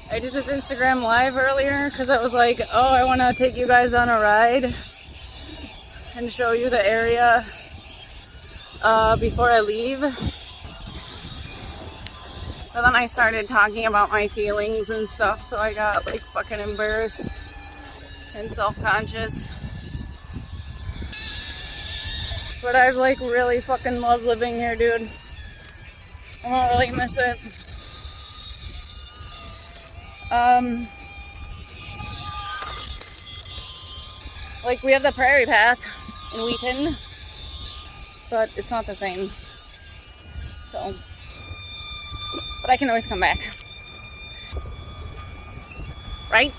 I did this Instagram live earlier because I was like, oh, I want to take you guys on a ride and show you the area before I leave. But then I started talking about my feelings and stuff, so I got like fucking embarrassed and self-conscious. But I've like really fucking loved living here, dude. I won't really miss it. Like we have the prairie path in ᵃᵃ, but it's not the same. So, but I can always come back, right?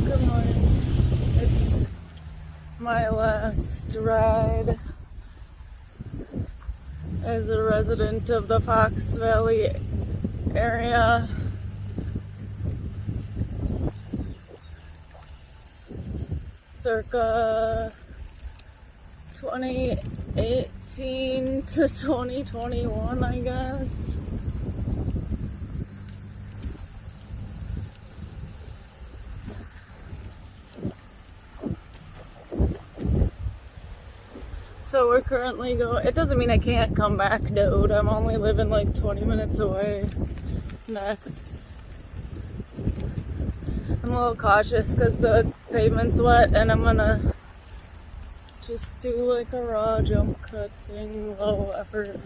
Good morning. It's my last ride as a resident of the Fox Valley area. Circa 2018 to 2021, I guess. So we're currently going, it doesn't mean I can't come back, dude. I'm only living like 20 minutes away next. I'm a little cautious because the pavement's wet and I'm gonna just do like a raw jump cut thing, low effort.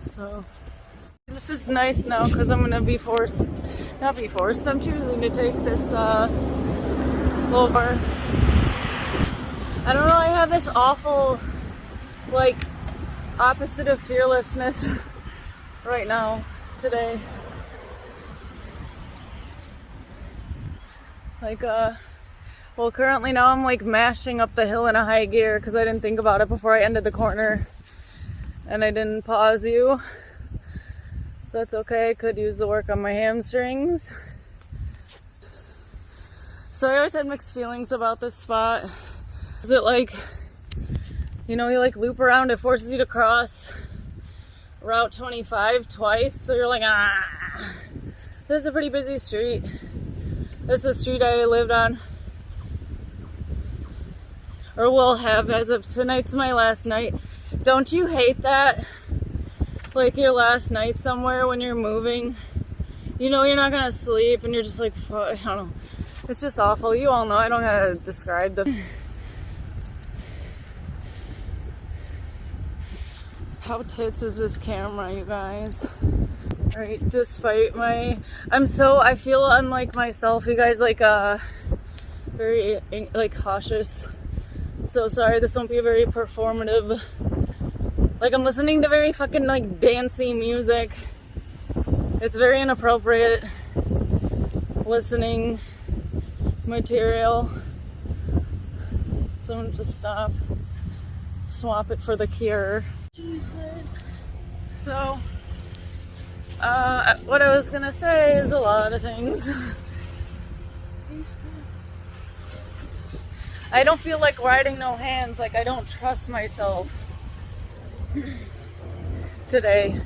So this is nice now because I'm gonna be forced, not be forced, I'm choosing to take this little bar. I don't know, I have this awful, like, opposite of fearlessness right now, today. Like, well, currently now I'm, like, mashing up the hill in a high gear because I didn't think about it before I ended the corner. And I didn't pause you. That's okay, I could use the work on my hamstrings. So I always had mixed feelings about this spot. Is it like, you know, you like loop around, it forces you to cross Route 25 twice, so you're like, ah. This is a pretty busy street. This is a street I lived on, or will have as of tonight's my last night. Don't you hate that? Like your last night somewhere when you're moving, you know you're not gonna sleep and you're just like, I don't know. It's just awful. You all know, I don't gotta describe the... How tits is this camera, you guys? Right, despite my... I feel unlike myself, you guys, like, very, like, cautious. So sorry, this won't be very performative. Like, I'm listening to very fucking, like, dancey music. It's very inappropriate listening material. So I'm gonna just stop. Swap it for the cure. So, what I was gonna say is a lot of things. I don't feel like riding no hands, like I don't trust myself today.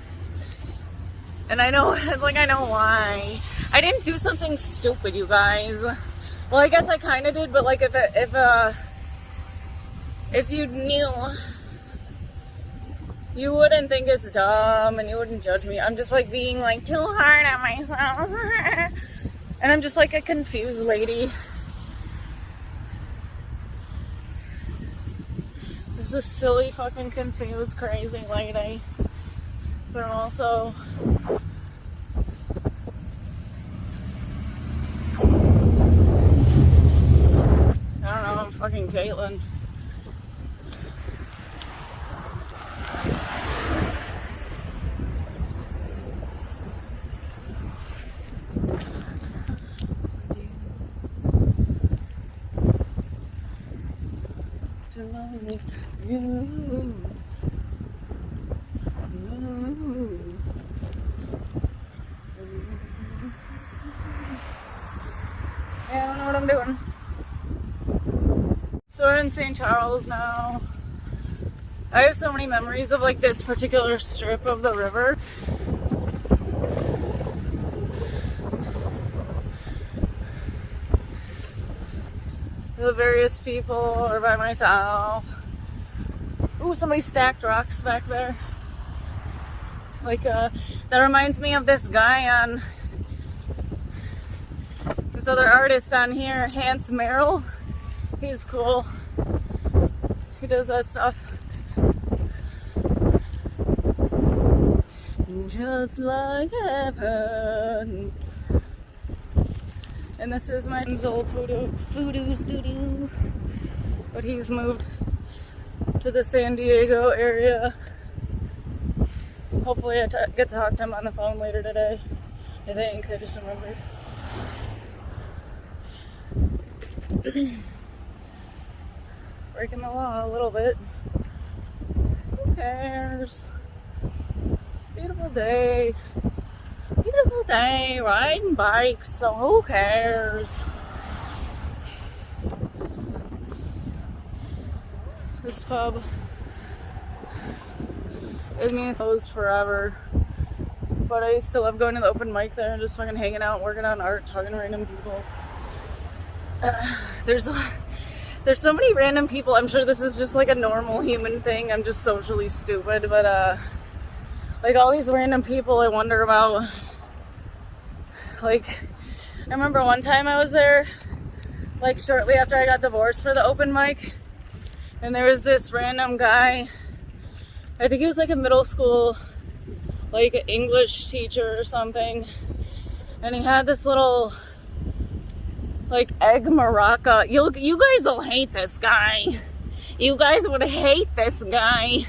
And I know, it's like I know why. I didn't do something stupid, you guys. Well, I guess I kind of did, but like if you knew, you wouldn't think it's dumb and you wouldn't judge me. I'm just like being like too hard on myself. And I'm just like a confused lady. This is silly fucking confused crazy lady. But I'm also I don't know, I'm fucking Caitlin. Yeah, I don't know what I'm doing. So we're in St. Charles now. I have so many memories of like this particular strip of the river. The various people or by myself. Ooh, somebody stacked rocks back there. Like, that reminds me of this guy on, this other artist on here, ᶜᵃᵱᵗ. He's cool. He does that stuff. Just like heaven. And this is my old voodoo's doo-doo. But he's moved to the San Diego area. Hopefully I get to talk to him on the phone later today. I think, I just remembered. Breaking the law a little bit. Who cares? Beautiful day. Beautiful day, riding bikes, so who cares? This pub is being closed forever, but I used to love going to the open mic there and just fucking hanging out, working on art, talking to random people. There's so many random people. I'm sure this is just like a normal human thing. I'm just socially stupid, but like all these random people I wonder about. Like, I remember one time I was there, like shortly after I got divorced for the open mic, and there was this random guy, I think he was like a middle school, like English teacher or something, and he had this little, like egg maraca. You guys will hate this guy. You guys would hate this guy.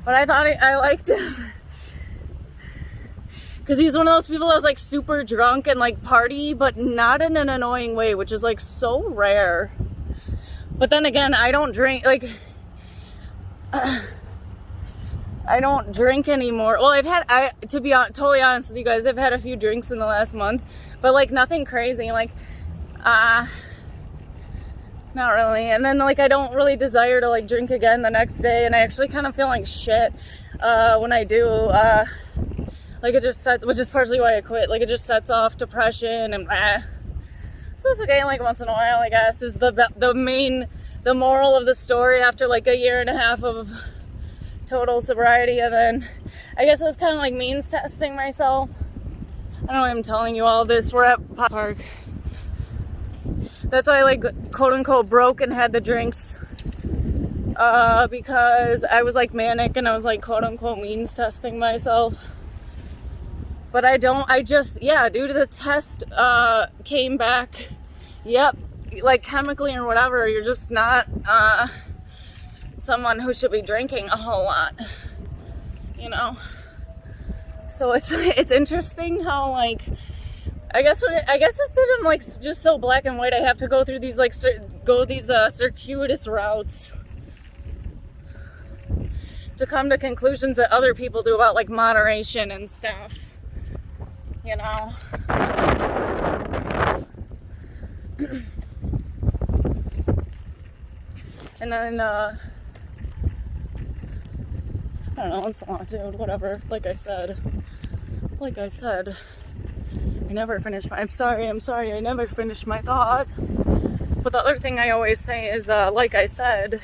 But I thought I liked him. Because he's one of those people that was like super drunk and like party, but not in an annoying way, which is like so rare. But then again, I don't drink, like, I don't drink anymore. Well, to be totally honest with you guys, I've had a few drinks in the last month, but like nothing crazy, like, not really. And then like I don't really desire to like drink again the next day, and I actually kind of feel like shit when I do. Like it just sets, which is partially why I quit. Like it just sets off depression and so it's okay like once in a while, I guess, is the moral of the story after like a year and a half of total sobriety. And then I guess it was kind of like means testing myself. I don't know why I'm telling you all this. We're at Park. That's why I like quote unquote broke and had the drinks, because I was like manic and I was like quote unquote means testing myself. But yeah, due to the test, came back, yep, like chemically or whatever, you're just not, someone who should be drinking a whole lot, you know? So it's interesting how, like, I guess it's that I'm, like, just so black and white, I have to go through these, like, circuitous routes to come to conclusions that other people do about, like, moderation and stuff. You know, and then, I don't know, it's a lot, dude, whatever, like I said, I never finished I'm sorry, I never finished my thought. But the other thing I always say is, like I said,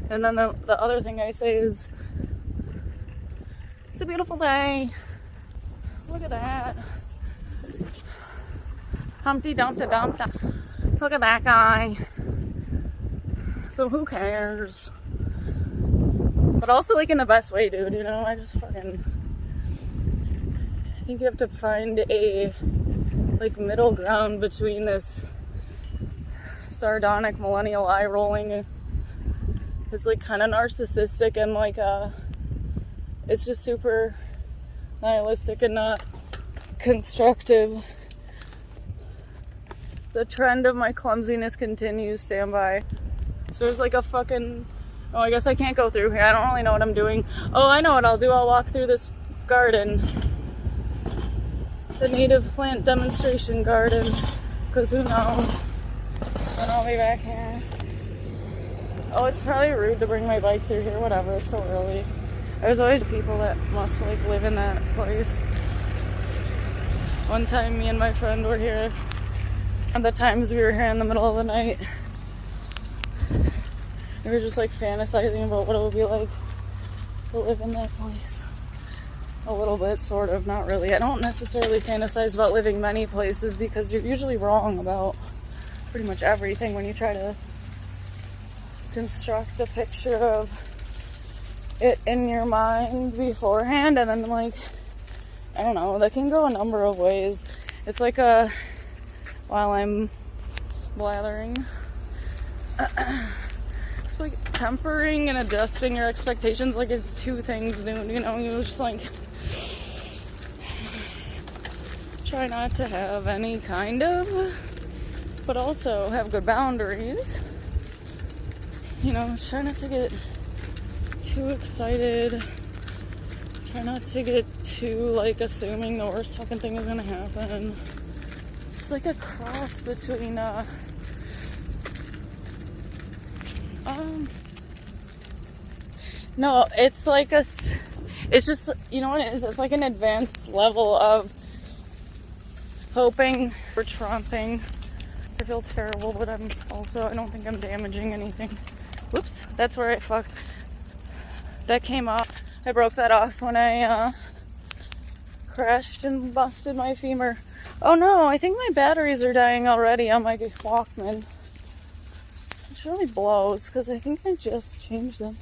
and then the other thing I say is, it's a beautiful day. Look at that. Humpty Dumpty Dumpty. Look at that guy. So who cares? But also like in the best way, dude, you know? I think you have to find a like middle ground between this sardonic millennial eye rolling. It's like kind of narcissistic and like it's just super nihilistic and not constructive. The trend of my clumsiness continues. Stand by. So there's like a fucking... Oh, I guess I can't go through here. I don't really know what I'm doing. Oh, I know what I'll do. I'll walk through this garden. The native plant demonstration garden. Because who knows? Then I'll be back here. Oh, it's probably rude to bring my bike through here. Whatever, it's so early. There's always people that must like live in that place. One time me and my friend were here. And the times we were here in the middle of the night. We were just like fantasizing about what it would be like to live in that place. A little bit, sort of, not really. I don't necessarily fantasize about living many places because you're usually wrong about pretty much everything when you try to construct a picture of it in your mind beforehand, and then like, I don't know, that can go a number of ways. It's like while I'm blathering, it's like tempering and adjusting your expectations like it's two things, dude, you know, you just like try not to have any kind of, but also have good boundaries, you know, try not to get too excited, try not to get too like assuming the worst fucking thing is gonna happen. It's like a cross between no, it's like it's just, you know what it is, it's like an advanced level of hoping for trumping. I feel terrible, but I don't think I'm damaging anything. Whoops, that's where I fucked. That came off. I broke that off when I crashed and busted my femur. Oh no, I think my batteries are dying already on my Walkman. Which really blows, because I think I just changed them.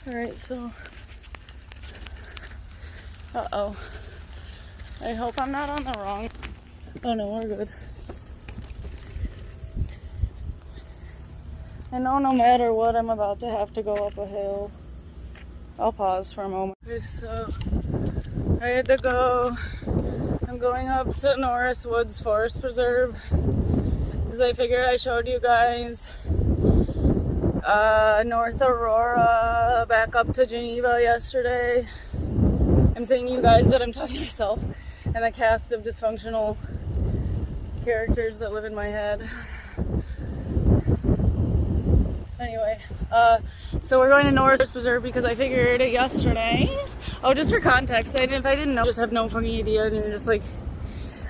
Alright, so... Uh-oh. I hope I'm not on the wrong... Oh no, we're good. I know no matter what, I'm about to have to go up a hill. I'll pause for a moment. Okay, so... I had to go... I'm going up to Norris Woods Forest Preserve. Because I figured I showed you guys... North Aurora, back up to Geneva yesterday. I'm saying you guys, but I'm talking to myself and the cast of dysfunctional characters that live in my head. Anyway, so we're going to Norris Preserve because I figured yesterday. Oh, just for context, if I didn't know, just have no fucking idea, and you're just like,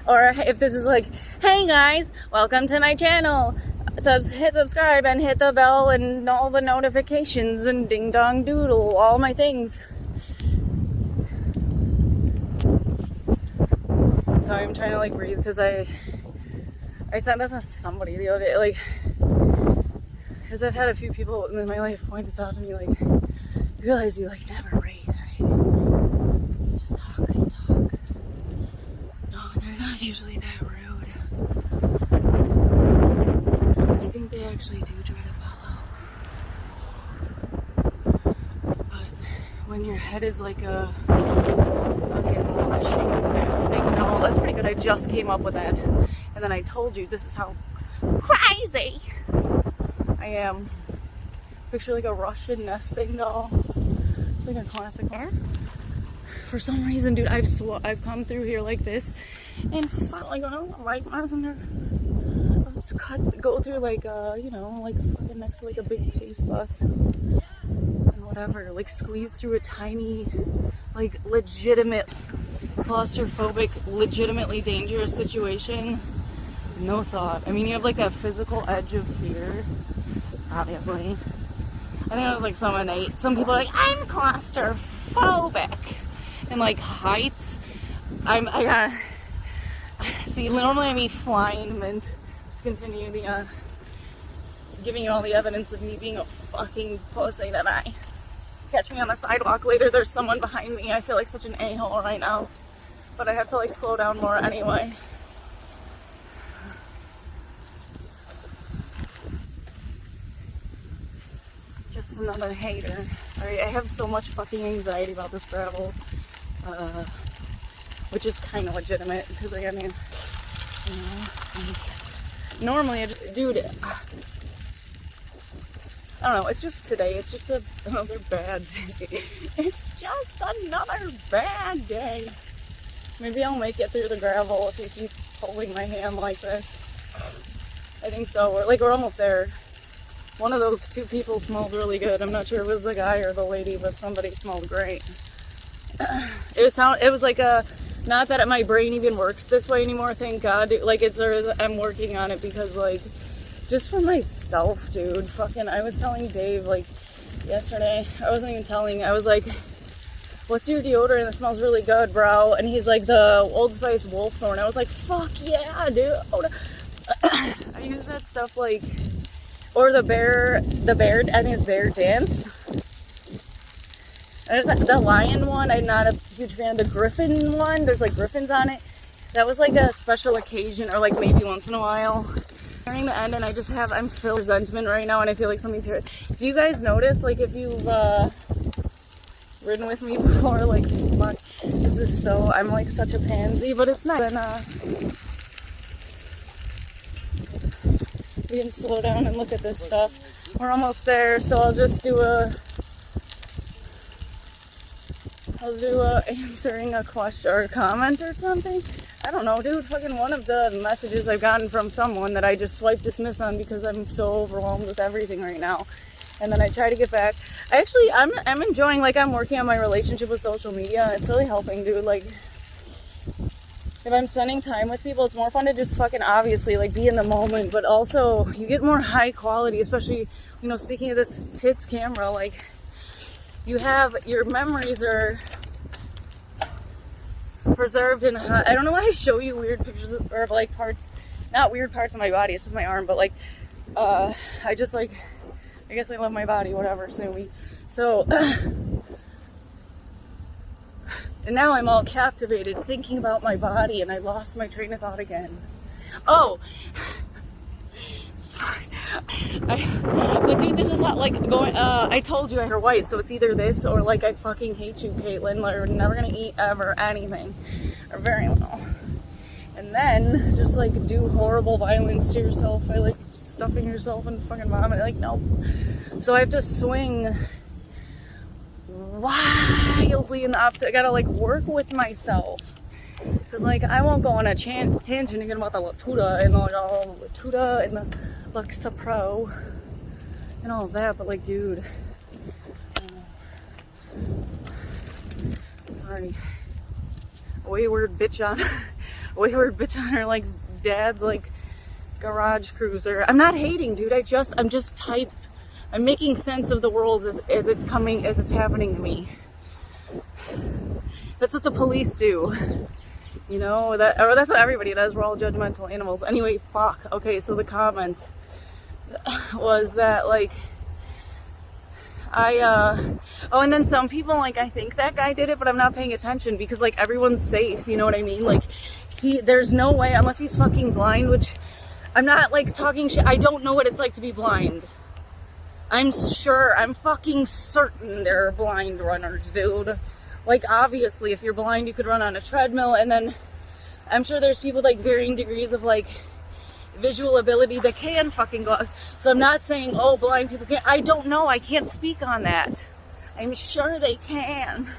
or if this is like, hey guys, welcome to my channel. So hit subscribe and hit the bell and all the notifications and ding dong doodle, all my things. Sorry, I'm trying to like breathe because I said that to somebody the other day, like, because I've had a few people in my life point this out to me, like, you realize you like never breathe, right? You just talk and talk. No, they're not usually that rude. I think they actually do try to follow. But when your head is like a fucking nesting doll, that's pretty good. I just came up with that. And then I told you this is how crazy I am. Picture like a Russian nesting doll. It's like a classic one. For some reason, dude, I've come through here like this and felt like, I don't know, right there. Let's go through like you know, like fucking next to like a big pace bus and whatever, like squeeze through a tiny, like legitimate claustrophobic, legitimately dangerous situation. No thought. I mean, you have like that physical edge of fear, obviously. I think it was like some innate. Some people are like, I'm claustrophobic, and like heights. I gotta see. Normally, I mean flying, and just continue the giving you all the evidence of me being a fucking pussy that I. Catch me on the sidewalk later. There's someone behind me. I feel like such an a-hole right now, but I have to like slow down more anyway. Just another hater. Alright, I have so much fucking anxiety about this gravel, which is kind of legitimate because, like, I mean, you know, Normally, dude, I don't know, it's just today, it's just another bad day. It's just another bad day. Maybe I'll make it through the gravel if you keep holding my hand like this. I think so. We're almost there. One of those two people smelled really good. I'm not sure if it was the guy or the lady, but somebody smelled great. It was like a, not that my brain even works this way anymore, thank God. Like, I'm working on it because, like, just for myself, dude. Fucking, I was telling Dave, like, yesterday, I wasn't even telling, I was like, what's your deodorant that smells really good, bro? And he's like, the Old Spice Wolf Thorn. I was like, fuck yeah, dude. I use that stuff, like, or the bear, I think it's Bear Dance. And there's the lion one, I'm not a huge fan of the griffin one. There's like griffins on it. That was like a special occasion, or like maybe once in a while. Nearing the end, and I'm filled with resentment right now, and I feel like something to it. Do you guys notice, like, if you've ridden with me before, like, fuck, this is so, I'm like such a pansy, but it's not. And we can slow down and look at this stuff. We're almost there, so I'll do answering a question or a comment or something. I don't know, dude. Fucking one of the messages I've gotten from someone that I just swipe dismiss on because I'm so overwhelmed with everything right now. And then I try to get back. I'm enjoying, like, I'm working on my relationship with social media. It's really helping, dude. Like, if I'm spending time with people, it's more fun to just fucking obviously, like, be in the moment. But also, you get more high quality, especially, you know, speaking of this tits camera, like, you have, your memories are preserved in high. I don't know why I show you weird pictures of, or like parts, not weird parts of my body, it's just my arm, but like, I just like, I guess I love my body, whatever, so, and now I'm all captivated thinking about my body, and I lost my train of thought again. Oh! But dude, this is not like going, I told you I hear white, so it's either this or like I fucking hate you, Caitlin, like we're never gonna eat ever anything, or very well. And then just like do horrible violence to yourself by like stuffing yourself in fucking vomit, like no. So I have to swing wildly in the opposite. I gotta like work with myself. Cause like I won't go on a tangent again about the Latuda and like all the Latuda and the Lexapro and all that, but like, dude, I'm sorry, a wayward bitch on her like dad's like garage cruiser. I'm not hating, dude. I'm just tight. I'm making sense of the world as it's happening to me. That's what the police do. You know, that's what everybody does. We're all judgmental animals. Anyway, fuck. Okay, so the comment was that, like, oh, and then some people, like, I think that guy did it, but I'm not paying attention because, like, everyone's safe, you know what I mean? Like, there's no way, unless he's fucking blind, which, I'm not, like, talking shit. I don't know what it's like to be blind. I'm fucking certain there are blind runners, dude. Like, obviously, if you're blind, you could run on a treadmill, and then I'm sure there's people, like, varying degrees of, like, visual ability that can fucking go. So I'm not saying, oh, blind people can't. I don't know. I can't speak on that. I'm sure they can.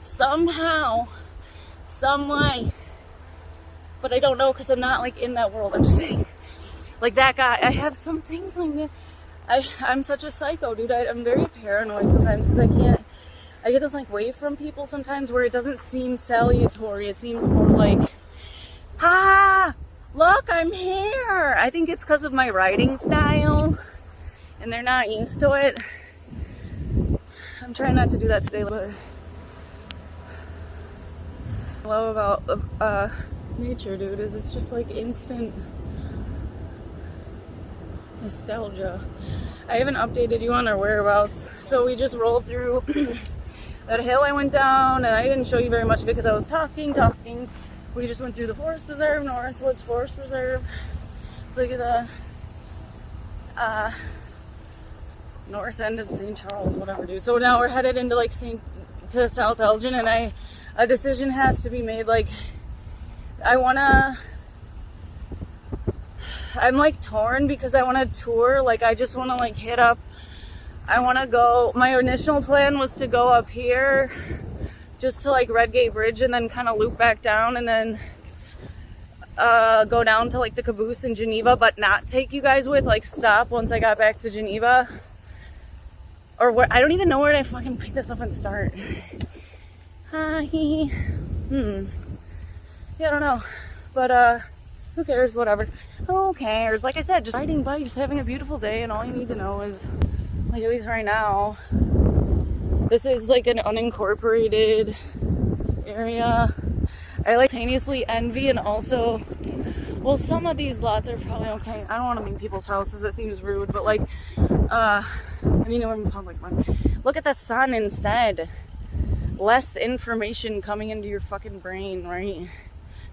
Somehow. Some way. But I don't know because I'm not, like, in that world. I'm just saying. Like, that guy. I have some things like that. I'm such a psycho, dude. I'm very paranoid sometimes because I get this, like, wave from people sometimes where it doesn't seem salutary. It seems more like, ha! Look, I'm here! I think it's because of my writing style, and they're not used to it. I'm trying not to do that today, but what I love about nature, dude, is it's just, like, instant nostalgia. I haven't updated you on our whereabouts, so we just rolled through that hill I went down, and I didn't show you very much of it because I was talking. We just went through the Forest Preserve, Norris Woods Forest Preserve. So look at the north end of St. Charles, whatever, dude. So now we're headed into like to South Elgin, and a decision has to be made. Like, I wanna I'm like torn because I want to tour. Like I just want to like hit up. I want to go. My initial plan was to go up here just to like Red Gate Bridge and then kind of loop back down and then go down to like the caboose in Geneva, but not take you guys with, like stop once I got back to Geneva. Or where, I don't even know where to fucking pick this up and start. Yeah, I don't know. But who cares, whatever. Who cares? Like I said, just riding bikes, having a beautiful day, and all you need to know is, like at least right now, this is like an unincorporated area. I like simultaneously envy and also, well, some of these lots are probably okay. I don't want to make people's houses, that seems rude, but like, I mean, we're in public, but look at the sun instead. Less information coming into your fucking brain, right?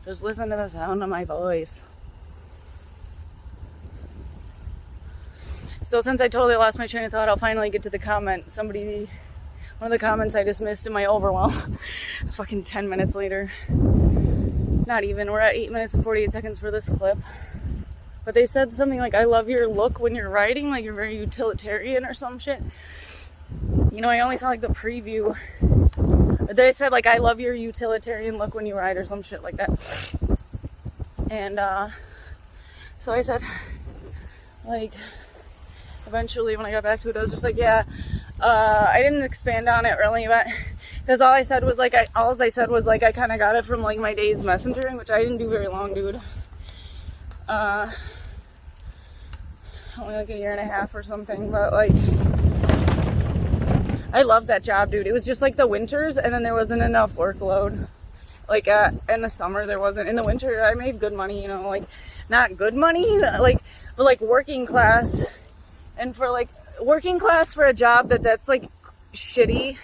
Just listen to the sound of my voice. So since I totally lost my train of thought, I'll finally get to the comment. Somebody, one of the comments I just missed in my overwhelm. Fucking 10 minutes later. Not even, we're at 8 minutes and 48 seconds for this clip. But they said something like, I love your look when you're riding, like you're very utilitarian or some shit. You know, I only saw like the preview. They said like, I love your utilitarian look when you ride or some shit like that. And so I said, like, eventually when I got back to it, I was just like, yeah, I didn't expand on it really, but because all I said was like, I kind of got it from like my days messengering, which I didn't do very long, dude. Only like a year and a half or something, but like, I loved that job, dude. It was just like the winters, and then there wasn't enough workload. Like in the summer there wasn't. In the winter I made good money, you know, like not good money, like, but like working class. And for like working class for a job that's like shitty,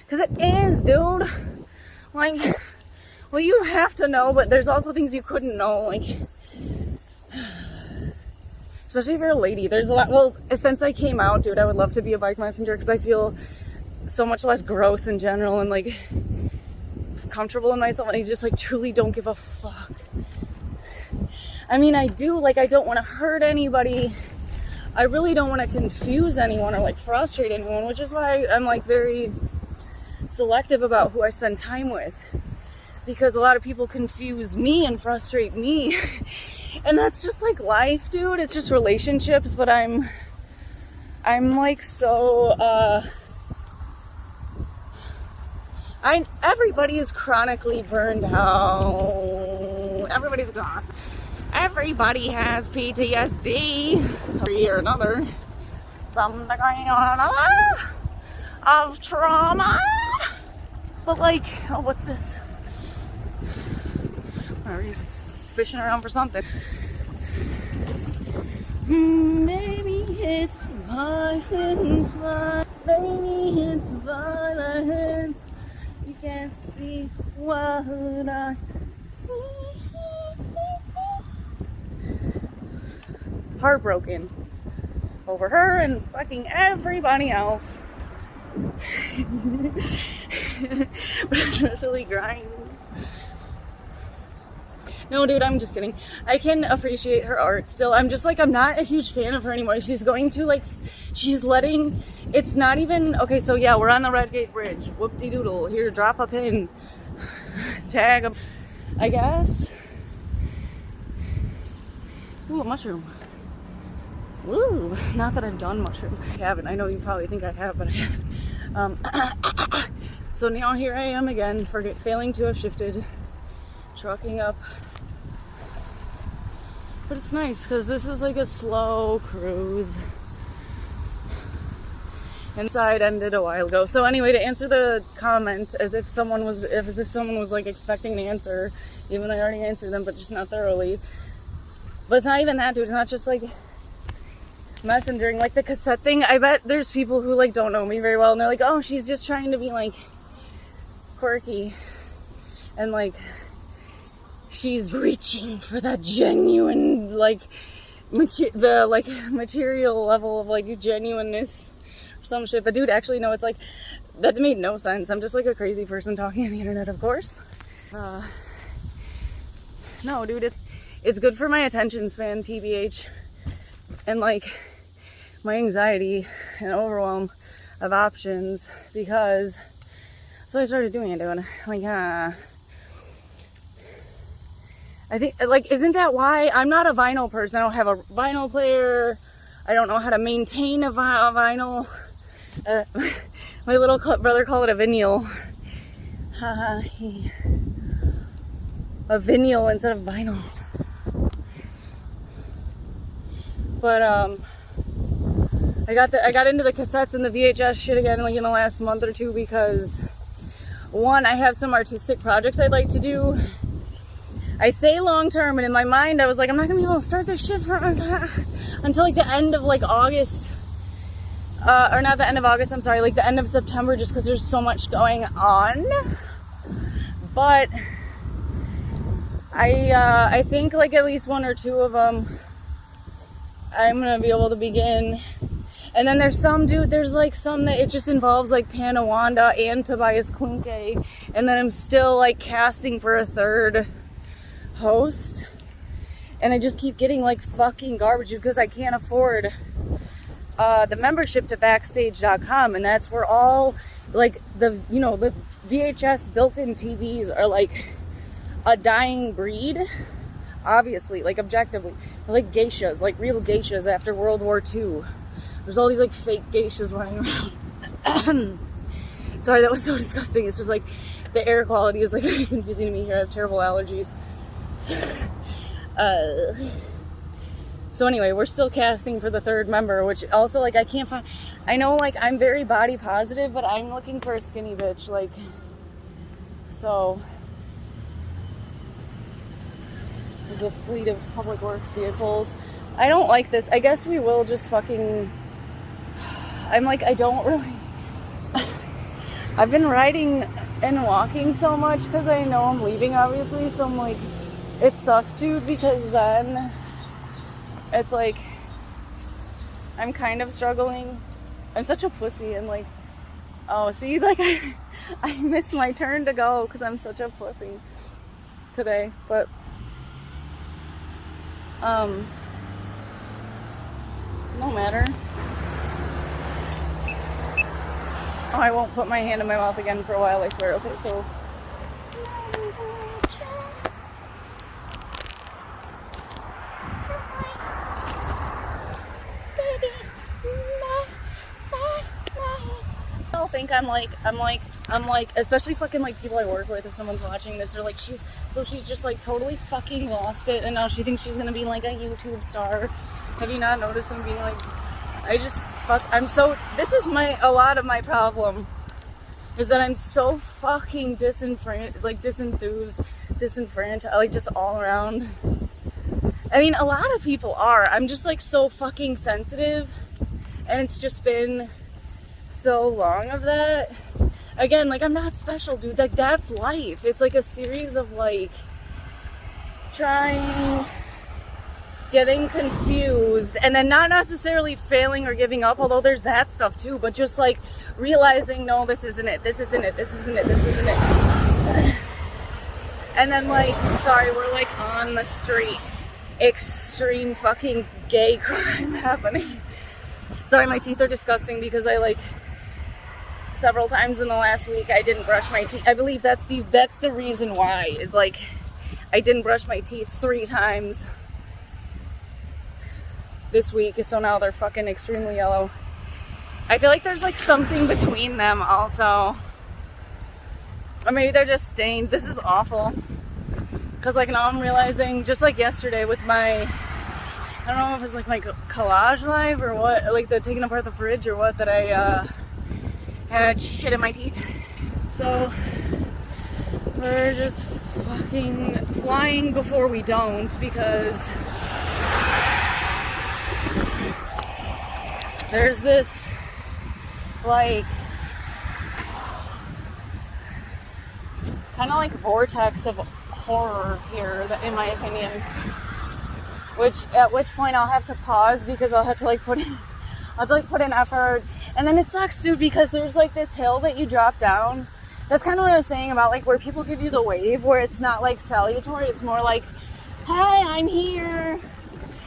because it is, dude. Like, well, you have to know, but there's also things you couldn't know, like, especially if you're a lady. There's a lot. Well, since I came out, dude, I would love to be a bike messenger because I feel so much less gross in general and like comfortable in myself, and I just like truly don't give a fuck. I mean, I do, like, I don't want to hurt anybody. I really don't want to confuse anyone or like frustrate anyone, which is why I'm like very selective about who I spend time with, because a lot of people confuse me and frustrate me. And that's just like life, dude. It's just relationships, but I'm like so everybody is chronically burned out. Everybody's exhausted. Everybody has PTSD or another. Some kind of trauma. But like, oh, what's this? Whatever, he's fishing around for something. Maybe it's violence, maybe it's violence. You can't see what I see. Heartbroken over her and fucking everybody else. But especially Grimes. No, dude, I'm just kidding. I can appreciate her art still. I'm just like, I'm not a huge fan of her anymore. She's going to like, she's letting, it's not even, okay, so yeah, we're on the Red Gate Bridge. Whoop-de-doodle. Here, drop a pin. Tag a, I guess. Ooh, a mushroom. Ooh, not that I've done mushroom. I haven't. I know you probably think I have, but I haven't. So now here I am again, failing to have shifted. Trucking up. But it's nice because this is like a slow cruise. Inside ended a while ago. So anyway, to answer the comment, as if someone was like expecting an answer, even though I already answered them, but just not thoroughly. But it's not even that, dude. It's not just like messengering, like the cassette thing. I bet there's people who like don't know me very well, and they're like, oh, she's just trying to be like quirky, and like she's reaching for that genuine, like, material level of, like, genuineness or some shit. But, dude, actually, no, it's, like, that made no sense. I'm just, like, a crazy person talking on the internet, of course. No, dude, it's good for my attention span, TBH, and like my anxiety and overwhelm of options, because so I started doing it, like I think, like, isn't that why I'm not a vinyl person? I don't have a vinyl player. I don't know how to maintain a vinyl. My little brother called it a vinyl. A vinyl instead of vinyl. But I got into the cassettes and the VHS shit again, like in the last month or two, because one, I have some artistic projects I'd like to do. I say long term, and in my mind I was like, I'm not gonna be able to start this shit until like the end of like August, or not the end of August, I'm sorry, like the end of September, just because there's so much going on. But I think like at least one or two of them I'm gonna be able to begin. And then there's some, dude, there's like some that it just involves like Panawanda and Tobias Klunkeh, and then I'm still like casting for a third host, and I just keep getting like fucking garbage because I can't afford the membership to backstage.com, and that's where all like the, you know, the VHS built-in TVs are like a dying breed, obviously, like objectively. They're like geishas, like real geishas after World War II. There's all these like fake geishas running around. Sorry, that was so disgusting. It's just like the air quality is like confusing to me here. I have terrible allergies. So anyway, we're still casting for the third member, which also like I can't find. I know like I'm very body positive, but I'm looking for a skinny bitch, like, so there's a fleet of public works vehicles. I don't like this. I guess we will just fucking, I'm like, I don't really I've been riding and walking so much because I know I'm leaving, obviously, so I'm like, it sucks, dude, because then it's like I'm kind of struggling. I'm such a pussy, and like, oh, see, like I missed my turn to go because I'm such a pussy today. But no matter. Oh, I won't put my hand in my mouth again for a while, I swear. Okay, so I don't think I'm like, especially fucking like people I work with, if someone's watching this, they're like, she's just like totally fucking lost it, and now she thinks she's gonna be like a YouTube star. Have you not noticed I'm being like, this is a lot of my problem, is that I'm so fucking disenfranchised, like just all around. I mean, a lot of people are. I'm just like so fucking sensitive, and it's just been so long of that. Again, like, I'm not special, dude. Like, that's life. It's like a series of like getting confused, and then not necessarily failing or giving up, although there's that stuff too, but just like realizing, no, this isn't it, this isn't it, this isn't it, this isn't it. And then like, sorry, we're like on the street, extreme fucking gay crime happening. Sorry, my teeth are disgusting because I like several times in the last week I didn't brush my teeth. I believe that's the reason why, is like I didn't brush my teeth 3 times this week, so now they're fucking extremely yellow. I feel like there's like something between them also, or maybe they're just stained. This is awful, because like now I'm realizing, just like yesterday with my, I don't know if it's like my collage live or what, like the taking apart the fridge or what, that I had shit in my teeth. So we're just fucking flying before we don't, because there's this like kind of like vortex of horror here, that, in my opinion, at which point I'll have to pause, because I'll have to like put in effort. And then it sucks, dude, because there's like this hill that you drop down. That's kind of what I was saying about like where people give you the wave, where it's not like salutatory, it's more like Hi, I'm here.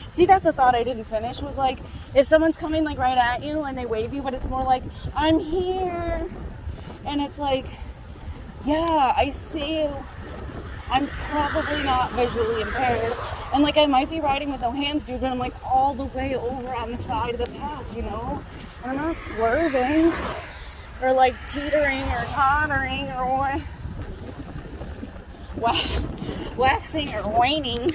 See, that's a thought I didn't finish, was like, if someone's coming like right at you and they wave you, but it's more like, I'm here. And it's like, yeah, I see you. I'm probably not visually impaired. And like, I might be riding with no hands, dude, but I'm like all the way over on the side of the path, you know? And I'm not swerving or like teetering or tottering or waxing or waning.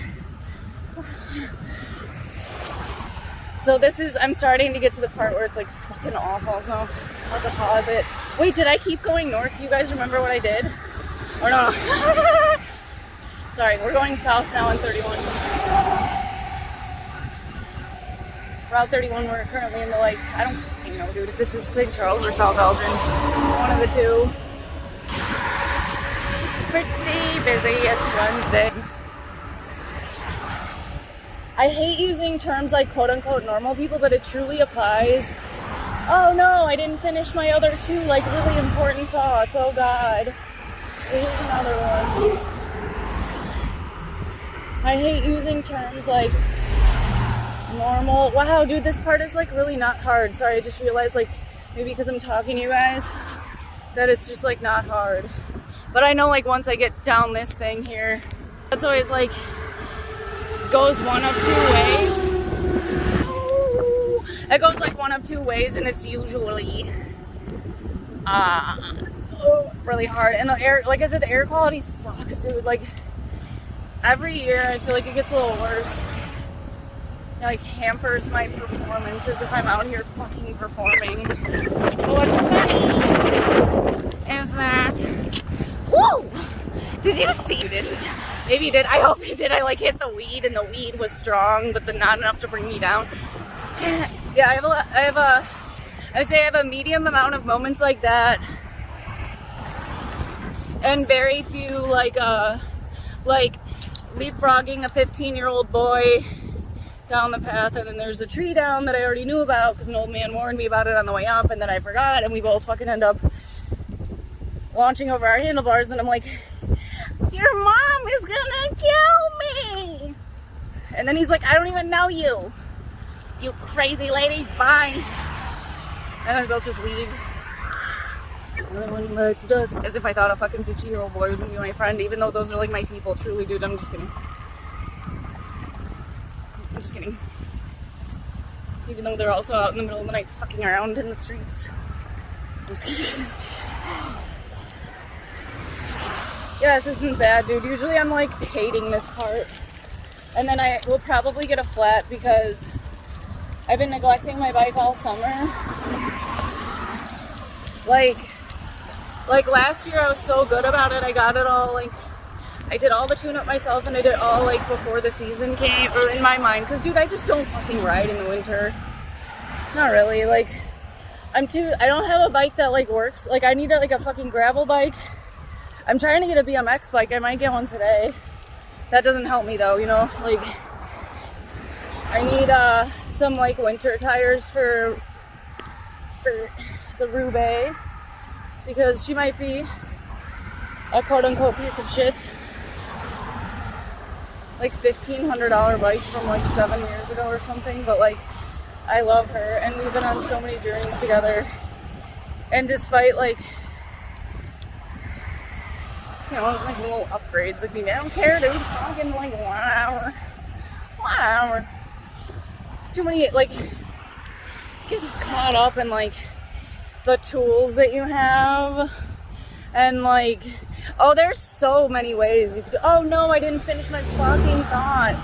So this is, I'm starting to get to the part where it's like fucking awful, so I'll have to pause it. Wait, did I keep going north? Do you guys remember what I did? Or no? Sorry, we're going south now on 31. Route 31, we're currently in the like, I don't fucking know, dude, if this is St. Charles or South Elgin. One of the two. Pretty busy, it's Wednesday. I hate using terms like quote-unquote normal people, but it truly applies. Oh no, I didn't finish my other two like really important thoughts. Oh god. Here's another one. I hate using terms like normal. Wow, dude, this part is like really not hard. Sorry, I just realized like maybe because I'm talking to you guys that it's just like not hard. But I know like once I get down this thing here, that's always like goes one of two ways. It goes like one of two ways, and it's usually really hard. And the air, like I said, the air quality sucks, dude. Like every year I feel like it gets a little worse. It like hampers my performances if I'm out here fucking performing. But what's funny is that, woo! Did you see it? Maybe you did. I hope you did. I like hit the weed, and the weed was strong, but not enough to bring me down. Yeah, I would say I have a medium amount of moments like that, and very few like leapfrogging a 15-year-old boy down the path, and then there's a tree down that I already knew about because an old man warned me about it on the way up, and then I forgot, and we both fucking end up launching over our handlebars, and I'm like, your mom is gonna kill me! And then he's like, I don't even know you, you crazy lady, bye. And then they'll just leave. And then one bites dust, as if I thought a fucking 15-year-old boy was gonna be my friend, even though those are like my people, truly, dude. I'm just kidding. I'm just kidding. Even though they're also out in the middle of the night fucking around in the streets. I'm just kidding. Yeah, this isn't bad, dude. Usually I'm like hating this part. And then I will probably get a flat because I've been neglecting my bike all summer. Like last year I was so good about it. I got it all like, I did all the tune-up myself, and I did all like before the season came, or in my mind, because dude, I just don't fucking ride in the winter. Not really. Like I don't have a bike that like works. Like I need like a fucking gravel bike. I'm trying to get a BMX bike. I might get one today. That doesn't help me though, you know? Like, I need some like winter tires for the ᶜᵃᵱ, because she might be a quote-unquote piece of shit. Like $1,500 bike from like 7 years ago or something, but like I love her, and we've been on so many journeys together. And despite like, you know, just like little upgrades, like maybe I don't care, dude. I'm getting like 1 hour. 1 hour. Too many, like, get caught up in like the tools that you have, and like, oh, there's so many ways you could. Oh no, I didn't finish my fucking thought.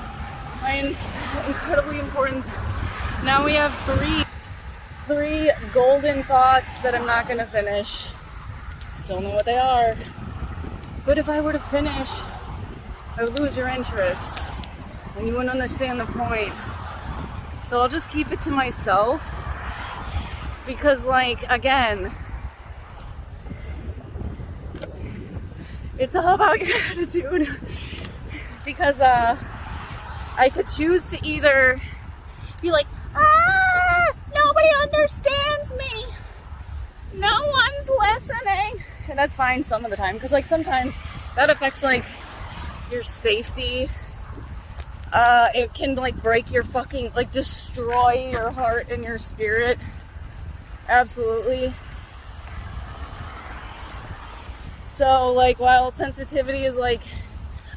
My incredibly important. Now we have three golden thoughts that I'm not gonna finish. Still know what they are. But if I were to finish, I would lose your interest, and you wouldn't understand the point. So I'll just keep it to myself, because like, again, it's all about your attitude. Because I could choose to either be like, nobody understands me, no one's listening. And that's fine some of the time, because like sometimes that affects like your safety It can like break your fucking, like destroy your heart and your spirit. Absolutely. So like while sensitivity is like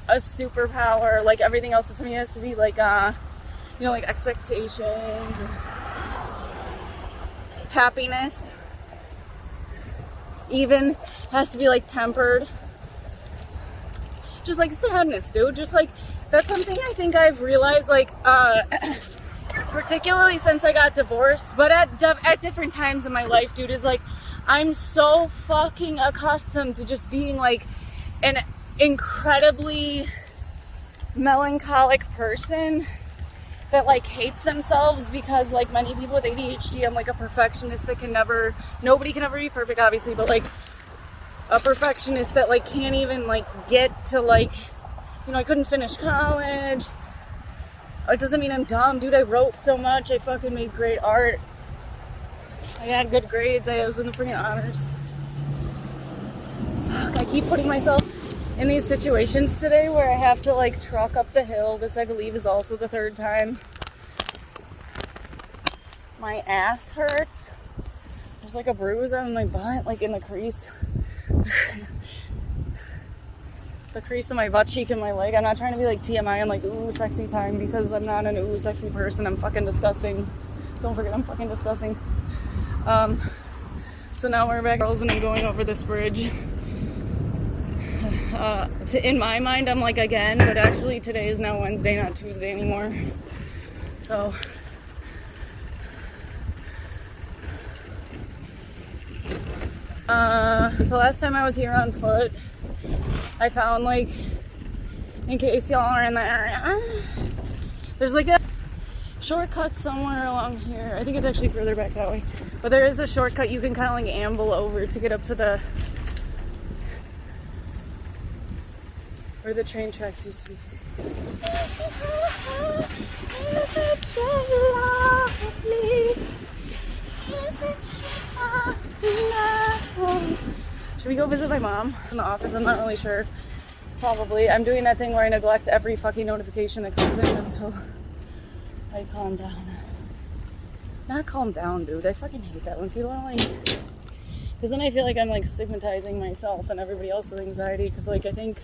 a superpower, like everything else is something that has to be like you know, like expectations and happiness even has to be like tempered. Just like sadness, dude. Just like that's something I think I've realized, like particularly since I got divorced, but at different times in my life, dude, is like I'm so fucking accustomed to just being like an incredibly melancholic person that like hates themselves because like many people with ADHD, I'm like a perfectionist that nobody can ever be perfect obviously, but like a perfectionist that like can't even like get to like, you know, I couldn't finish college. It doesn't mean I'm dumb, dude. I wrote so much. I fucking made great art. I had good grades. I was in the freaking honors. Fuck, I keep putting myself in these situations today where I have to like truck up the hill. This I believe is also the third time. My ass hurts. There's like a bruise on my butt, like in the crease. The crease of my butt cheek and my leg. I'm not trying to be like TMI and like ooh sexy time because I'm not an ooh sexy person. I'm fucking disgusting. Don't forget I'm fucking disgusting. So now we're back, girls, and I'm going over this bridge. In my mind, I'm like again, but actually today is now Wednesday, not Tuesday anymore. So the last time I was here on foot, I found, like, in case y'all are in the area, there's like a shortcut somewhere along here. I think it's actually further back that way, but there is a shortcut you can kind of like amble over to get up to the where the train tracks used to be. Should we go visit my mom in the office? I'm not really sure. Probably. I'm doing that thing where I neglect every fucking notification that comes in until I calm down. Not calm down, dude. I fucking hate that when people are like... Because then I feel like I'm like stigmatizing myself and everybody else's anxiety. Because like I think...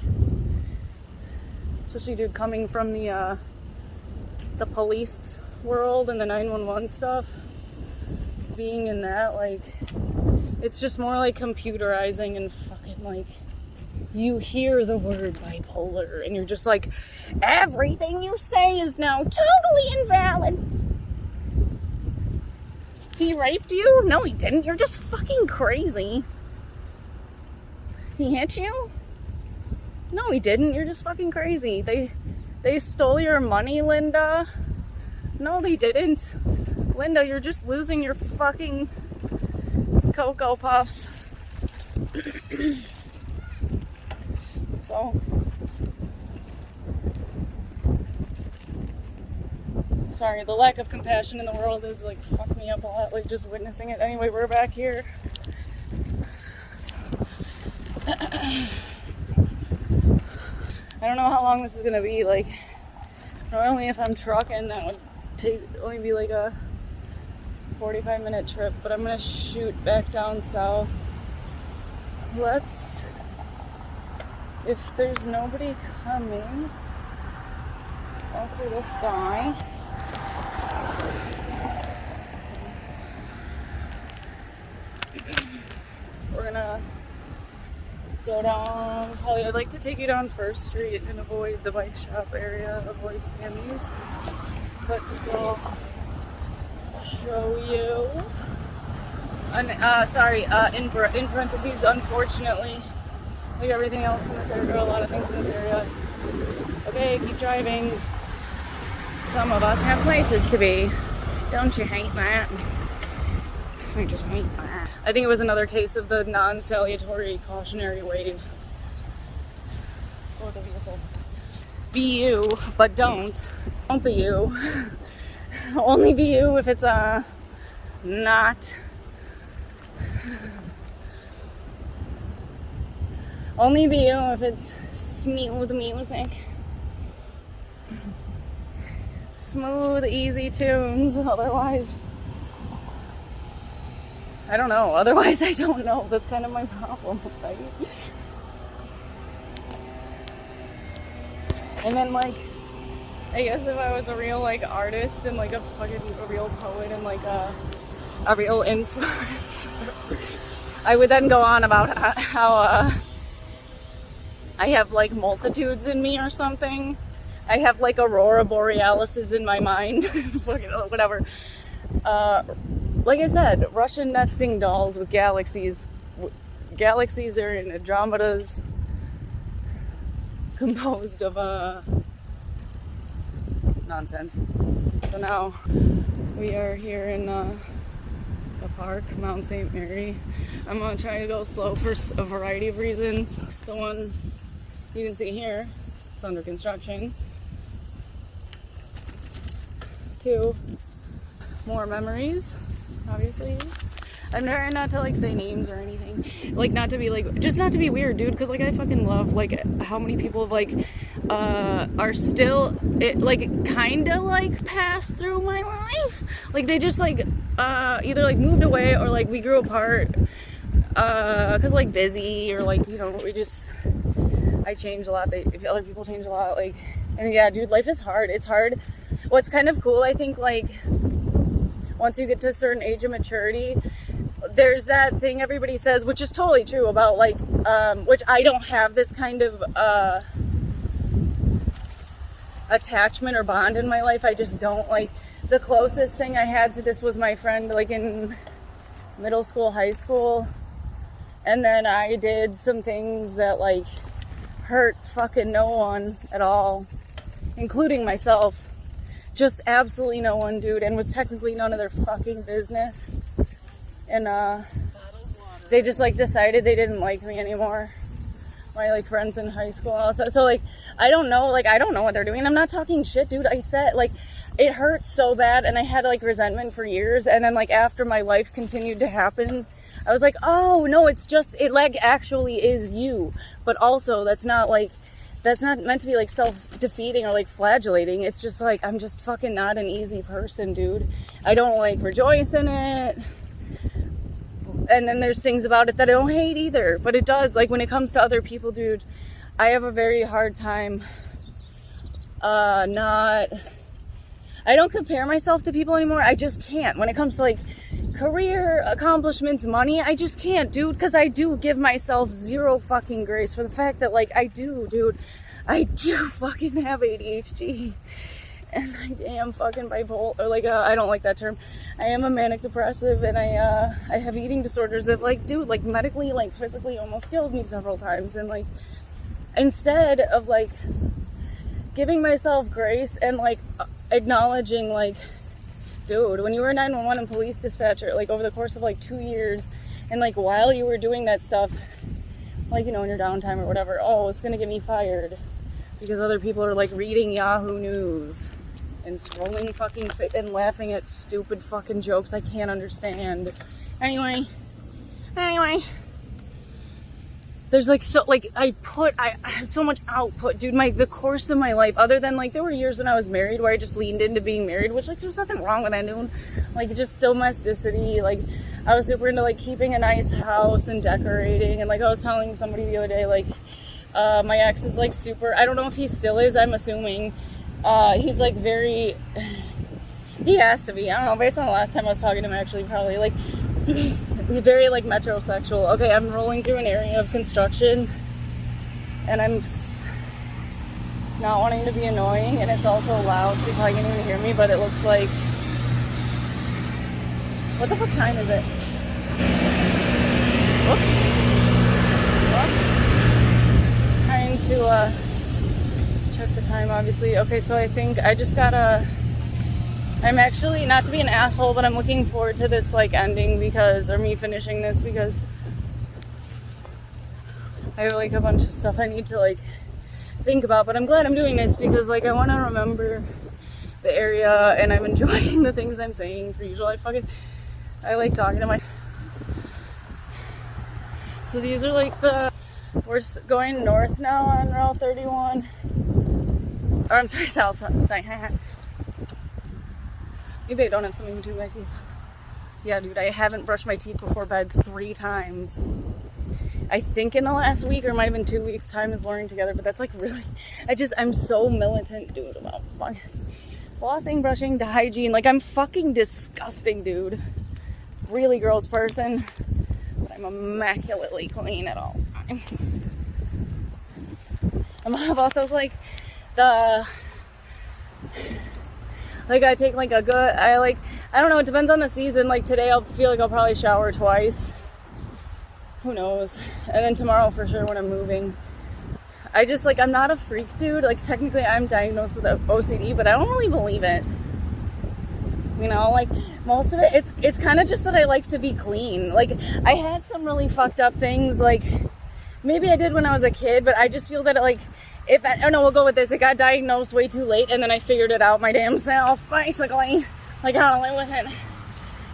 Especially, dude, coming from the police world and the 911 stuff. Being in that, like... It's just more like computerizing and fucking like... You hear the word bipolar and you're just like, everything you say is now totally invalid. He raped you? No, he didn't. You're just fucking crazy. He hit you? No, he didn't. You're just fucking crazy. They stole your money, Linda. No, they didn't. Linda, you're just losing your fucking Cocoa Puffs. So, sorry, the lack of compassion in the world is like fucked me up a lot, like just witnessing it. Anyway, we're back here. I don't know how long this is gonna be. Like, normally if I'm trucking, that would only be like a 45-minute trip, but I'm gonna shoot back down south. If there's nobody coming after this guy, we're gonna go down, probably I'd like to take you down First Street and avoid the bike shop area, avoid Sammy's, but still show you. In parentheses, unfortunately, like everything else in this area, a lot of things in this area. Okay, keep driving. Some of us have places to be. Don't you hate that? I just hate that. I think it was another case of the non-salutary cautionary wave. For the vehicle. Be you, but don't. Don't be you. Only be you if it's not. Only be you if it's smooth music. smooth, easy tunes. Otherwise, I don't know. Otherwise, I don't know. That's kind of my problem, right? And then, like, I guess if I was a real, like, artist and, like, a real poet and, like, a real influencer, I would then go on about how, I have, like, multitudes in me or something. I have, like, aurora borealises in my mind. Whatever. Like I said, Russian nesting dolls with galaxies. Galaxies are in Andromedas, composed of nonsense. So now we are here in the park, Mount St. Mary. I'm gonna try to go slow for a variety of reasons. The one you can see here, it's under construction. 2, more memories, obviously. I'm trying not to, like, say names or anything. Like, not to be, like, just not to be weird, dude, because, like, I fucking love, like, how many people have, like, are still, like, kind of, like, passed through my life. Like, they just, like, either, like, moved away or, like, we grew apart, because, like, busy or, like, you know, I change a lot. Other people change a lot, like, and yeah, dude, life is hard. It's hard. What's kind of cool, I think, like, once you get to a certain age of maturity, there's that thing everybody says, which is totally true, about, like, which I don't have this kind of attachment or bond in my life. I just don't. Like, the closest thing I had to this was my friend, like, in middle school, high school, and then I did some things that, like, hurt fucking no one at all, including myself. Just absolutely no one, dude, and was technically none of their fucking business. And they just, like, decided they didn't like me anymore. My, like, friends in high school. So, like, I don't know what they're doing. I'm not talking shit, dude. I said, like, it hurt so bad, and I had, like, resentment for years. And then, like, after my life continued to happen, I was like, oh no, it's just, it, like, actually is you. But also, that's not meant to be, like, self-defeating or, like, flagellating. It's just, like, I'm just fucking not an easy person, dude. I don't, like, rejoice in it. And then there's things about it that I don't hate either. But it does, like, when it comes to other people, dude, I have a very hard time I don't compare myself to people anymore. I just can't. When it comes to, like, career accomplishments, money, I just can't, dude, because I do give myself zero fucking grace for the fact that, like, I do fucking have ADHD, and I am fucking bipolar, or, like, I don't like that term. I am a manic depressive, and I have eating disorders that, like, dude, like, medically, like, physically almost killed me several times. And, like, instead of, like, giving myself grace and, like, acknowledging, like, dude, when you were a 911 and police dispatcher, like, over the course of, like, 2 years, and, like, while you were doing that stuff, like, you know, in your downtime or whatever, oh, it's gonna get me fired because other people are, like, reading Yahoo News and scrolling fucking and laughing at stupid fucking jokes I can't understand. Anyway, there's, like, so, like, I have so much output, dude. The course of my life, other than, like, there were years when I was married where I just leaned into being married, which, like, there's nothing wrong with that, dude. Like, just domesticity. Like, I was super into, like, keeping a nice house and decorating. And, like, I was telling somebody the other day, like, my ex is, like, super, I don't know if he still is, I'm assuming. He's, like, very, he has to be, I don't know, based on the last time I was talking to him, actually, probably, like, he's very, like, metrosexual. Okay, I'm rolling through an area of construction, and I'm not wanting to be annoying, and it's also loud, so you probably can't even hear me, but it looks like, what the fuck time is it? Whoops. Trying to, check the time, obviously. Okay, so I think I just gotta, I'm actually, not to be an asshole, but I'm looking forward to this, like, ending because, or me finishing this, because I have, like, a bunch of stuff I need to, like, think about, but I'm glad I'm doing this because, like, I want to remember the area, and I'm enjoying the things I'm saying. For usual, I like talking to my, so these are, like, we're going north now on Route 31, or I'm sorry, south, sorry. Maybe I don't have something between my teeth. Yeah, dude, I haven't brushed my teeth before bed 3 times. I think in the last week, or it might have been 2 weeks. Time is blurring together, but that's like really, I'm so militant, dude, about fucking flossing, brushing, the hygiene. Like, I'm fucking disgusting, dude. Really gross person, but I'm immaculately clean at all times. I'm all about those, like, I take like a good, I don't know, it depends on the season. Like today I'll feel like I'll probably shower twice. Who knows? And then tomorrow for sure when I'm moving. I just, like, I'm not a freak, dude. Like, technically I'm diagnosed with OCD, but I don't really believe it. You know, like, most of it, it's kind of just that I like to be clean. Like, I had some really fucked up things, like, maybe I did when I was a kid, but I just feel that, like, oh no, we'll go with this. It got diagnosed way too late, and then I figured it out my damn self, basically. Like, how to live with it.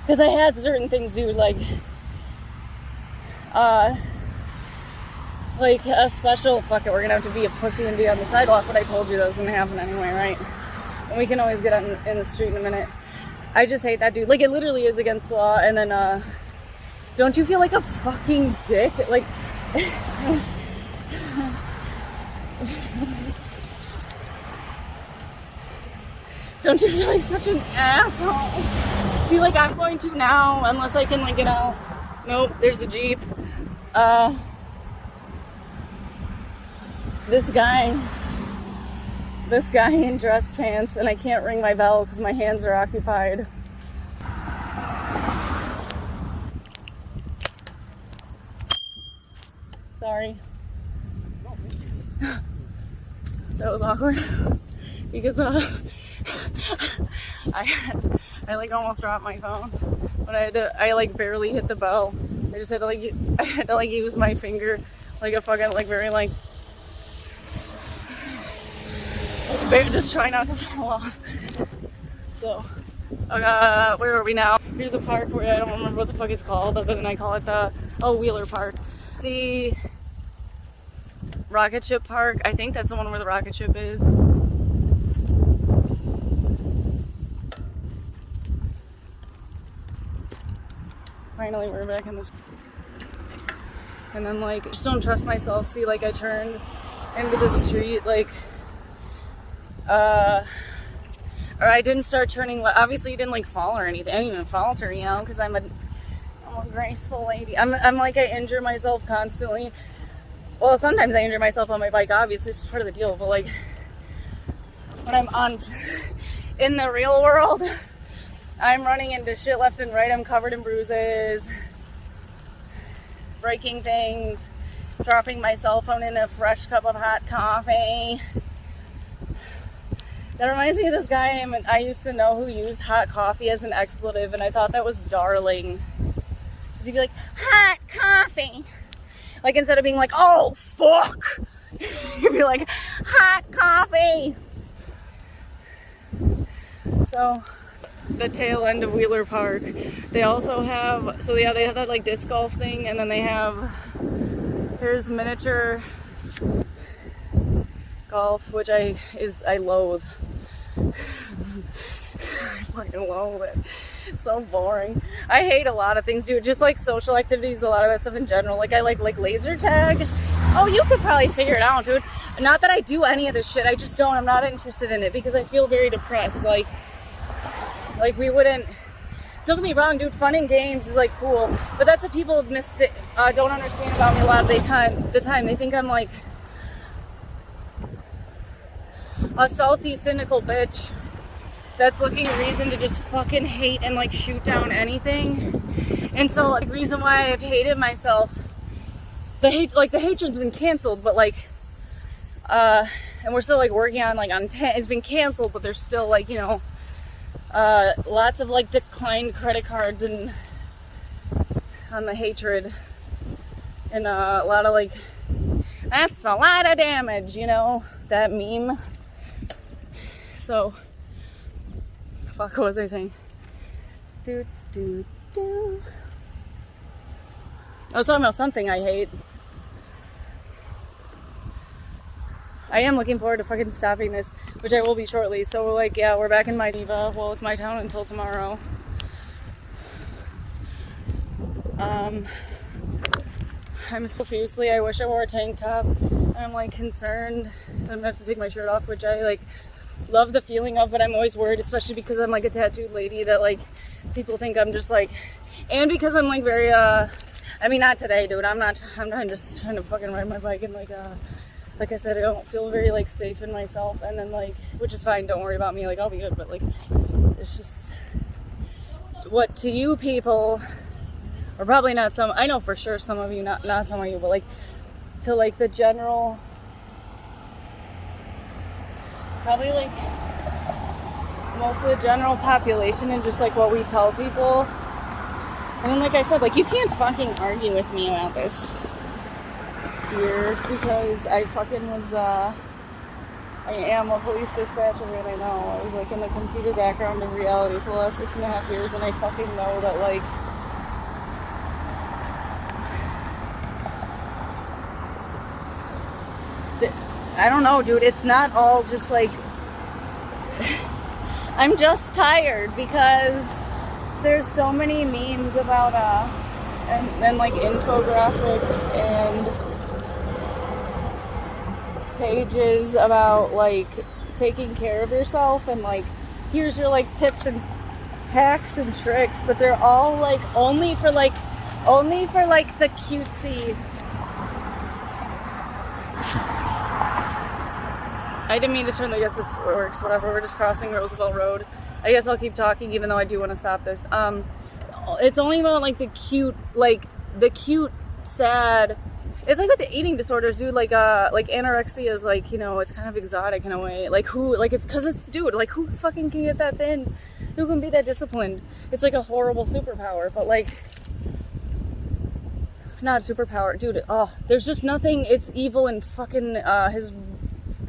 Because I had certain things, dude, like a special, fuck it, we're gonna have to be a pussy and be on the sidewalk, but I told you that was gonna happen anyway, right? And we can always get in the street in a minute. I just hate that, dude. Like, it literally is against the law, and then, don't you feel like a fucking dick? Like, don't you feel like such an asshole? See, like, I'm going to now, unless I can, like, get out. Nope, there's a Jeep. This guy in dress pants, and I can't ring my bell because my hands are occupied. Sorry. That was awkward because I like almost dropped my phone, but I like barely hit the bell. I just had to like use my finger like a fucking like very like just try not to fall off. So where are we now? Here's a park where I don't remember what the fuck it's called, other than I call it the Wheeler Park. The rocket ship park. I think that's the one where the rocket ship is. Finally, we're back in the street. And then, like, just don't trust myself. See, like, I turned into the street, like, or I didn't start turning. Obviously, you didn't like fall or anything. I didn't even falter, you know, because I'm a graceful lady. I'm like, I injure myself constantly. Well, sometimes I injure myself on my bike, obviously, it's just part of the deal, but like, when I'm in the real world, I'm running into shit left and right. I'm covered in bruises, breaking things, dropping my cell phone in a fresh cup of hot coffee. That reminds me of this guy I used to know who used hot coffee as an expletive, and I thought that was darling. Because he'd be like, hot coffee. Like, instead of being like, oh, fuck, you'd be like, hot coffee. So, the tail end of Wheeler Park, they also have, so yeah, they have that, like, disc golf thing, and then they have, here's miniature golf, which I loathe. I fucking loathe it. It's so boring. I hate a lot of things, dude. Just like social activities, a lot of that stuff in general. Like, I like laser tag. Oh, you could probably figure it out, dude. Not that I do any of this shit. I just don't. I'm not interested in it because I feel very depressed. Like we wouldn't. Don't get me wrong, dude. Fun and games is like cool, but that's what people don't understand about me a lot of the time. They think I'm like a salty, cynical bitch that's looking a reason to just fucking hate and like shoot down anything. And so, like, the reason why I've hated myself, the hatred's been canceled, but like, and we're still like working on it's been canceled, but there's still like, you know, lots of like declined credit cards and on the hatred, and a lot of like, that's a lot of damage, you know, that meme. So, fuck, what was I saying? I was talking about something I hate. I am looking forward to fucking stopping this, which I will be shortly. So we're like, yeah, we're back in my Geneva. Well, it's my town until tomorrow. I'm so fiercely, I wish I wore a tank top. I'm like concerned I'm gonna have to take my shirt off, which I like love the feeling of, but I'm always worried, especially because I'm like a tattooed lady, that like people think I'm just like, and because I'm like very I mean, not today, dude. I'm just trying to fucking ride my bike, and like I said, I don't feel very like safe in myself, and then like, which is fine, don't worry about me, like I'll be good, but like it's just what to you people, or probably not some, I know for sure some of you, not some of you, but like to like the general, probably like most of the general population, and just like what we tell people. And then like I said, like you can't fucking argue with me about this, dear, because I fucking was I am a police dispatcher, and I know I was like in the computer background of reality for the last 6.5 years, and I fucking know that like I don't know, dude, it's not all just like I'm just tired because there's so many memes about and like infographics and pages about like taking care of yourself, and like here's your like tips and hacks and tricks, but they're all like only for like the cutesy. I didn't mean to turn, I guess this works, whatever, we're just crossing Roosevelt Road. I guess I'll keep talking even though I do want to stop this. It's only about like the cute, sad, it's like with the eating disorders, dude, like anorexia is like, you know, it's kind of exotic in a way. Like who, like it's cause it's, dude, like who fucking can get that thin? Who can be that disciplined? It's like a horrible superpower, but like, not a superpower, dude, there's just nothing, it's evil and fucking, has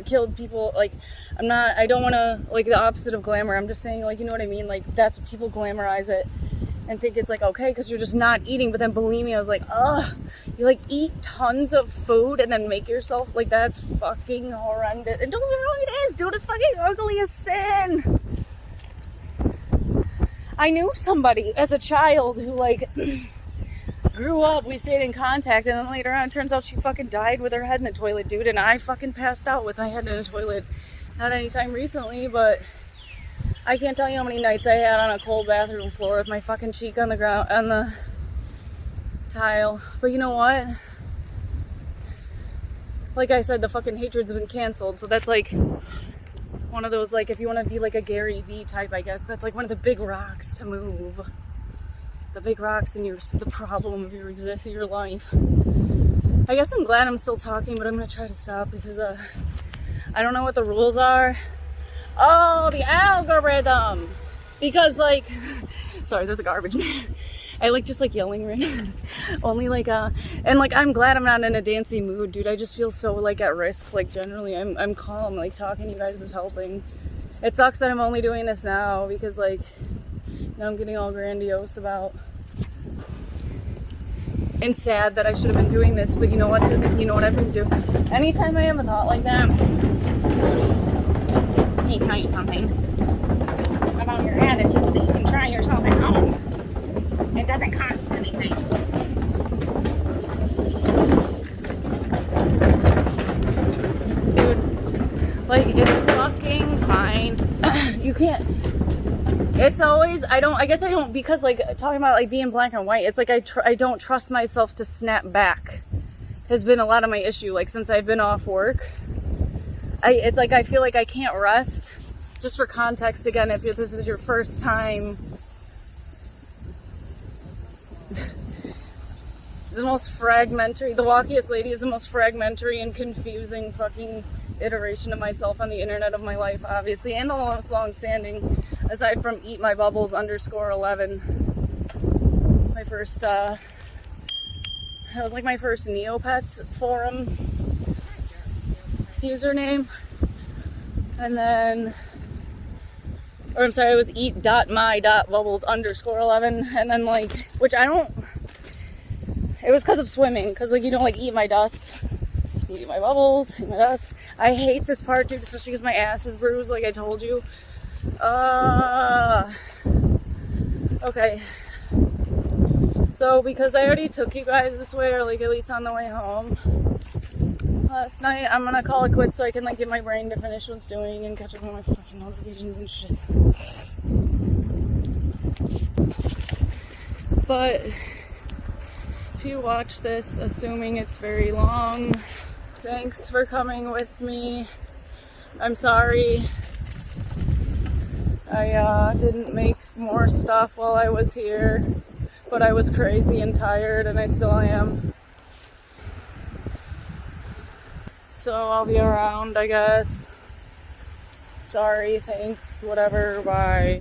killed people. Like I don't want to, like the opposite of glamour, I'm just saying, like, you know what I mean, like that's what people glamorize it and think it's like okay because you're just not eating, but then bulimia is like, you like eat tons of food and then make yourself like, that's fucking horrendous, and don't get me wrong, it is, dude, it's fucking ugly as sin. I knew somebody as a child who like grew up, we stayed in contact, and then later on it turns out she fucking died with her head in the toilet, dude, and I fucking passed out with my head in the toilet. Not anytime recently, but I can't tell you how many nights I had on a cold bathroom floor with my fucking cheek on the ground, on the tile. But you know what? Like I said, the fucking hatred's been canceled, so that's like one of those, like, if you want to be like a Gary V type, I guess, that's like one of the big rocks to move. The big rocks in the problem of your life. I guess I'm glad I'm still talking, but I'm gonna try to stop because I don't know what the rules are. Oh, the algorithm! Because like, sorry, there's a garbage man. I like just like yelling right now. Only like and like I'm glad I'm not in a dancey mood, dude. I just feel so like at risk. Like generally I'm calm. Like talking to you guys is helping. It sucks that I'm only doing this now because like now I'm getting all grandiose about, and sad that I should have been doing this, but you know what I've been doing. Anytime I have a thought like that, let me tell you something about your attitude that you can try yourself at home. It doesn't cost anything. Dude, like it's fucking fine. You can't. It's always, I guess I don't, because like talking about like being black and white, it's like I don't trust myself to snap back has been a lot of my issue, like since I've been off work. It's like I feel like I can't rest. Just for context again, if this is your first time, the walkiest lady is the most fragmentary and confusing fucking iteration of myself on the internet of my life, obviously, and the most long-standing, aside from Eat My Bubbles _11. My first, that was like my first Neopets forum username. And then, or I'm sorry, it was eat.my.bubbles _11. And then like, which I don't, it was because of swimming, because like, you know, like Eat My Dust, Eat My Bubbles, Eat My Dust. I hate this part, dude, especially because my ass is bruised, like I told you. Okay. So, because I already took you guys this way, or like at least on the way home last night, I'm gonna call it quits so I can like get my brain to finish what's doing and catch up on my fucking notifications and shit. But if you watch this, assuming it's very long, thanks for coming with me. I'm sorry I didn't make more stuff while I was here, but I was crazy and tired, and I still am. So I'll be around, I guess. Sorry, thanks, whatever, bye.